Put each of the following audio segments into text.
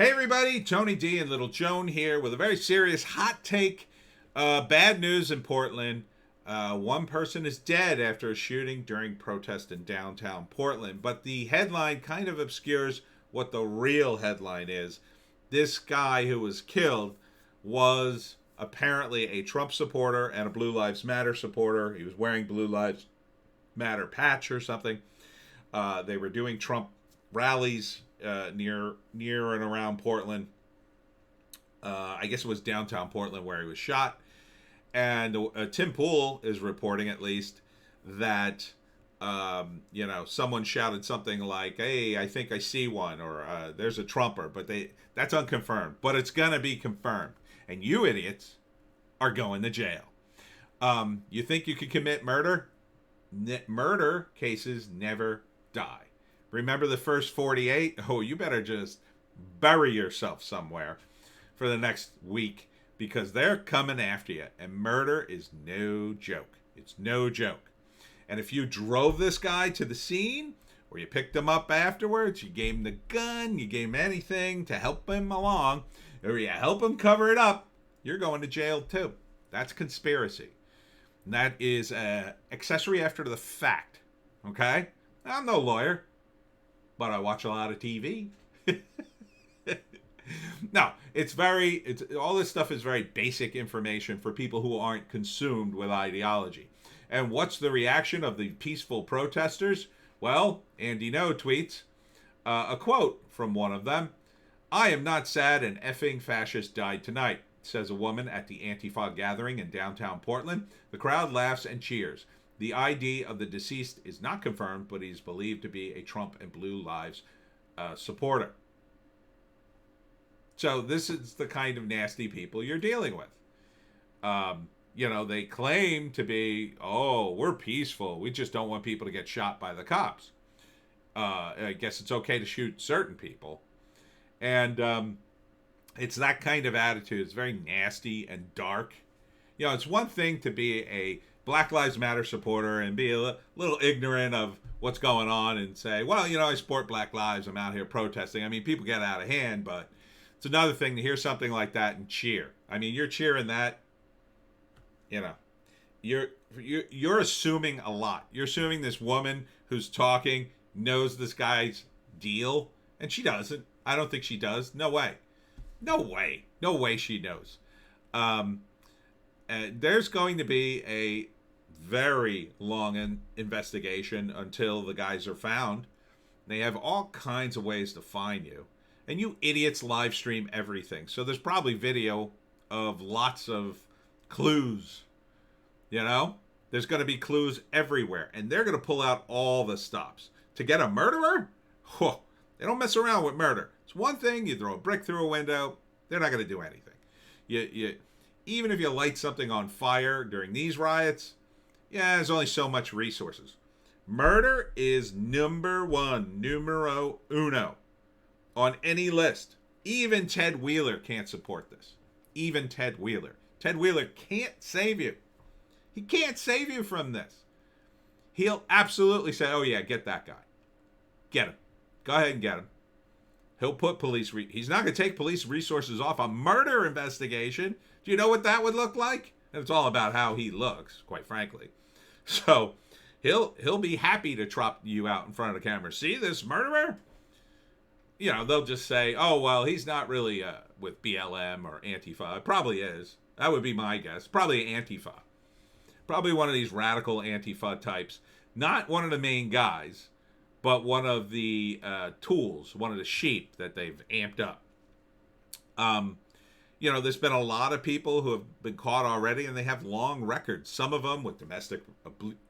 Hey everybody, Tony D and Little Joan here with a very serious hot take. Bad news in Portland. One person is dead after a shooting during protest in downtown Portland, but the headline kind of obscures what the real headline is. This guy who was killed was apparently a Trump supporter and a Blue Lives Matter supporter. He was wearing Blue Lives Matter patch or something. They were doing Trump rallies near and around Portland. I guess it was downtown Portland where he was shot. And Tim Pool is reporting, at least, that someone shouted something like, "Hey, I think I see one," or "There's a Trumper," but that's unconfirmed. But it's gonna be confirmed, and you idiots are going to jail. You think you could commit murder? Murder cases never die. Remember the first 48? Oh, you better just bury yourself somewhere for the next week because they're coming after you. And murder is no joke. It's no joke. And if you drove this guy to the scene or you picked him up afterwards, you gave him the gun, you gave him anything to help him along, or you help him cover it up, you're going to jail too. That's conspiracy. And that is accessory after the fact. Okay? I'm no lawyer, but I watch a lot of TV. No, it's all this stuff is very basic information for people who aren't consumed with ideology. And what's the reaction of the peaceful protesters? Well, Andy No tweets a quote from one of them. "I am not sad an effing fascist died tonight," says a woman at the Antifa gathering in downtown Portland. The crowd laughs and cheers. The ID of the deceased is not confirmed, but he's believed to be a Trump and Blue Lives supporter. So this is the kind of nasty people you're dealing with. They claim to be, "Oh, we're peaceful. We just don't want people to get shot by the cops." I guess it's okay to shoot certain people. And it's that kind of attitude. It's very nasty and dark. It's one thing to be a Black Lives Matter supporter and be a little ignorant of what's going on and say, well, I support Black Lives. I'm out here protesting. I mean, people get out of hand, but it's another thing to hear something like that and cheer. I mean, you're cheering that, you're assuming a lot. You're assuming this woman who's talking knows this guy's deal, and she doesn't. I don't think she does. No way. No way. No way she knows. There's going to be a very long investigation until the guys are found. They have all kinds of ways to find you. And you idiots live stream everything. So there's probably video of lots of clues. There's going to be clues everywhere. And they're going to pull out all the stops. To get a murderer? They don't mess around with murder. It's one thing, you throw a brick through a window, they're not going to do anything. Even if you light something on fire during these riots, there's only so much resources. Murder is numero uno on any list. Even Ted Wheeler can't support this. Even Ted Wheeler. Ted Wheeler can't save you. He can't save you from this. He'll absolutely say, "Oh yeah, get that guy. Get him. Go ahead and get him." He'll put he's not going to take police resources off a murder investigation. Do you know what that would look like? And it's all about how he looks, quite frankly. So he'll be happy to trot you out in front of the camera. "See this murderer?" They'll just say, "Oh, well, he's not really with BLM or Antifa." It probably is. That would be my guess. Probably Antifa. Probably one of these radical Antifa types. Not one of the main guys, but one of the tools, one of the sheep that they've amped up. There's been a lot of people who have been caught already, and they have long records. Some of them with domestic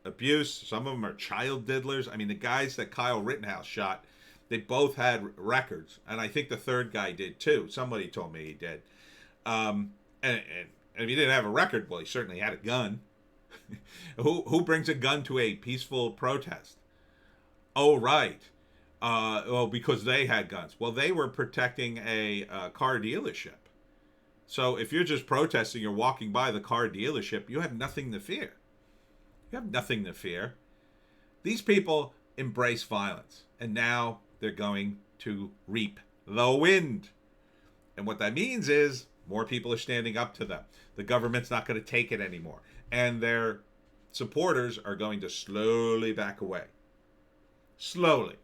abuse. Some of them are child diddlers. I mean, the guys that Kyle Rittenhouse shot, they both had records. And I think the third guy did too. Somebody told me he did. And if he didn't have a record, well, he certainly had a gun. Who brings a gun to a peaceful protest? Oh, right. Because they had guns. Well, they were protecting a car dealership. So if you're just protesting, you're walking by the car dealership, you have nothing to fear. You have nothing to fear. These people embrace violence, and now they're going to reap the wind. And what that means is more people are standing up to them. The government's not going to take it anymore. And their supporters are going to slowly back away. Slowly.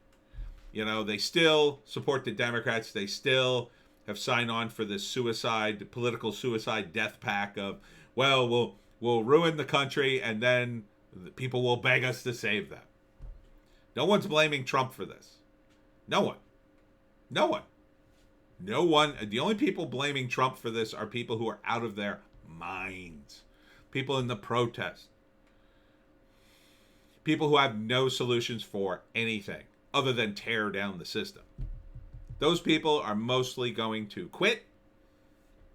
You know, they still support the Democrats. They still have signed on for this suicide, political suicide death pact of, well, we'll ruin the country and then the people will beg us to save them. No one's blaming Trump for this. No one. No one. No one. The only people blaming Trump for this are people who are out of their minds. People in the protest. People who have no solutions for anything other than tear down the system. Those people are mostly going to quit.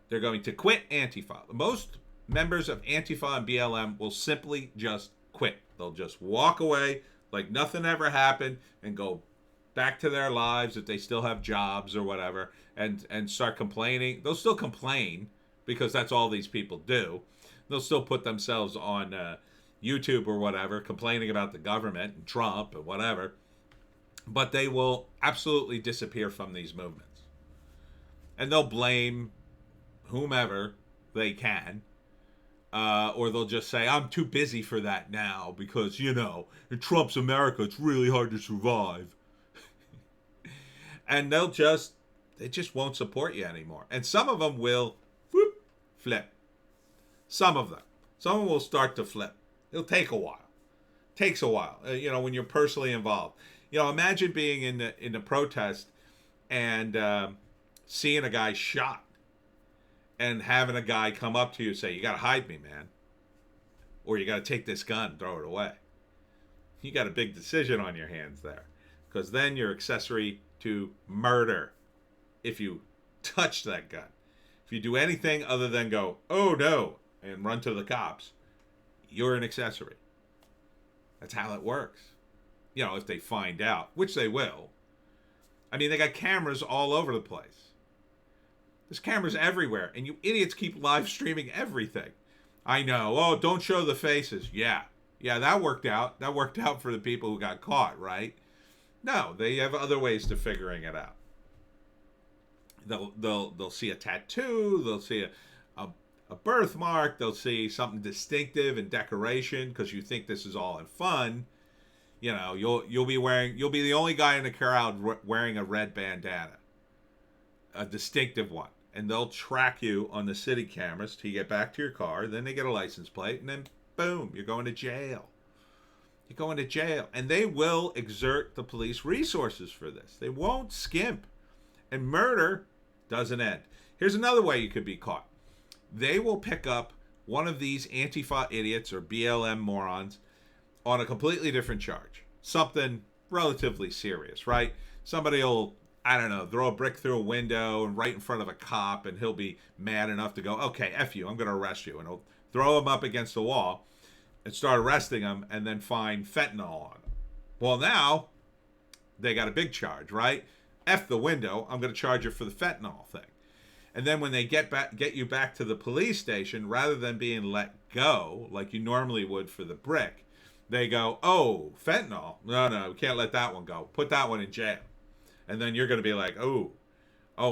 They're going to quit Antifa. Most members of Antifa and BLM will simply just quit. They'll just walk away like nothing ever happened and go back to their lives if they still have jobs or whatever, and start complaining. They'll still complain because that's all these people do. They'll still put themselves on YouTube or whatever, complaining about the government and Trump and whatever. But they will absolutely disappear from these movements. And they'll blame whomever they can. Or they'll just say, I'm too busy for that now because, you know, in Trump's America, it's really hard to survive. And they just won't support you anymore. And some of them will flip. Some of them. Some of them will start to flip. It'll take a while. Takes a while, you know, when you're personally involved. You know, imagine being in the protest and seeing a guy shot and having a guy come up to you and say, you got to hide me, man. Or you got to take this gun and throw it away. You got a big decision on your hands there. Because then you're accessory to murder if you touch that gun. If you do anything other than go, oh no, and run to the cops, you're an accessory. That's how it works. You know, if they find out, which they will. I mean, they got cameras all over the place. There's cameras everywhere, and you idiots keep live streaming everything. I know. Oh, don't show the faces. Yeah, that worked out. That worked out for the people who got caught, right? No, they have other ways to figuring it out. They'll see a tattoo. They'll see a birthmark. They'll see something distinctive and decoration because you think this is all in fun. You know, you'll be the only guy in the crowd wearing a red bandana, a distinctive one, and they'll track you on the city cameras till you get back to your car. Then they get a license plate, and then boom, you're going to jail. You're going to jail, and they will exert the police resources for this. They won't skimp, and murder doesn't end. Here's another way you could be caught. They will pick up one of these Antifa idiots or BLM morons on a completely different charge. Something relatively serious, right? Somebody will, I don't know, throw a brick through a window and right in front of a cop, and he'll be mad enough to go, okay, F you, I'm going to arrest you. And he'll throw him up against the wall and start arresting him and then find fentanyl on him. Well, now they got a big charge, right? F the window, I'm going to charge you for the fentanyl thing. And then when they get you back to the police station, rather than being let go like you normally would for the brick, they go, oh, fentanyl. No, we can't let that one go. Put that one in jail. And then you're going to be like, oh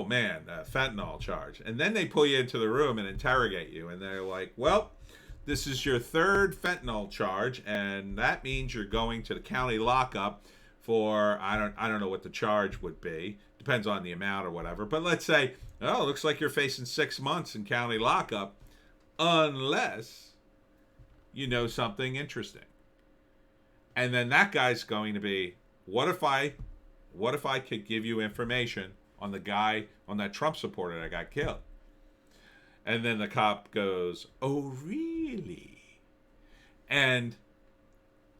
man, fentanyl charge. And then they pull you into the room and interrogate you. And they're like, well, this is your third fentanyl charge. And that means you're going to the county lockup for, I don't know what the charge would be. Depends on the amount or whatever. But let's say, oh, looks like you're facing 6 months in county lockup unless you know something interesting. And then that guy's going to be, what if I could give you information on the guy, on that Trump supporter that got killed? And then the cop goes, oh, really? And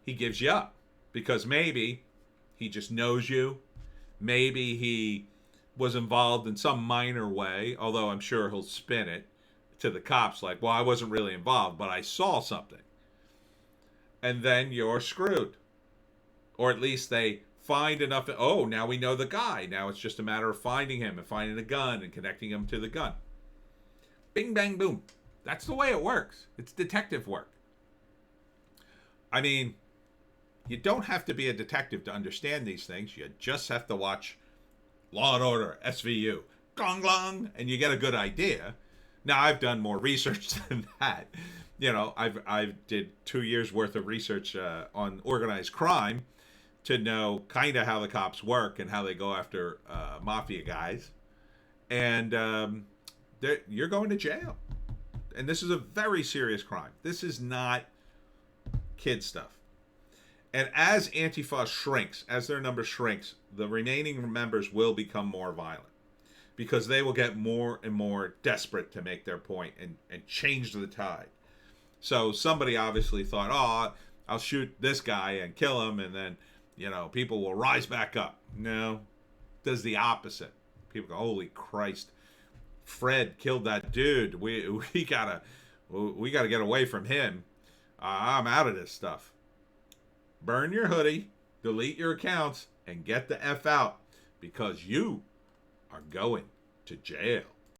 he gives you up because maybe he just knows you. Maybe he was involved in some minor way, although I'm sure he'll spin it to the cops like, well, I wasn't really involved, but I saw something. And then you're screwed. Or at least they find enough. Oh, now we know the guy. Now it's just a matter of finding him and finding a gun and connecting him to the gun. Bing, bang, boom. That's the way it works. It's detective work. I mean, you don't have to be a detective to understand these things. You just have to watch Law and Order, SVU. gong gong, and you get a good idea. Now I've done more research than that. You know, I've did 2 years worth of research on organized crime to know kind of how the cops work and how they go after mafia guys, and you're going to jail. And this is a very serious crime. This is not kid stuff. And as Antifa shrinks, as their number shrinks, the remaining members will become more violent because they will get more and more desperate to make their point and change the tide. So somebody obviously thought, oh, I'll shoot this guy and kill him, and then, you know, people will rise back up. No, does the opposite. People go, holy Christ, Fred killed that dude. We gotta get away from him. I'm out of this stuff. Burn your hoodie, delete your accounts, and get the F out because you are going to jail.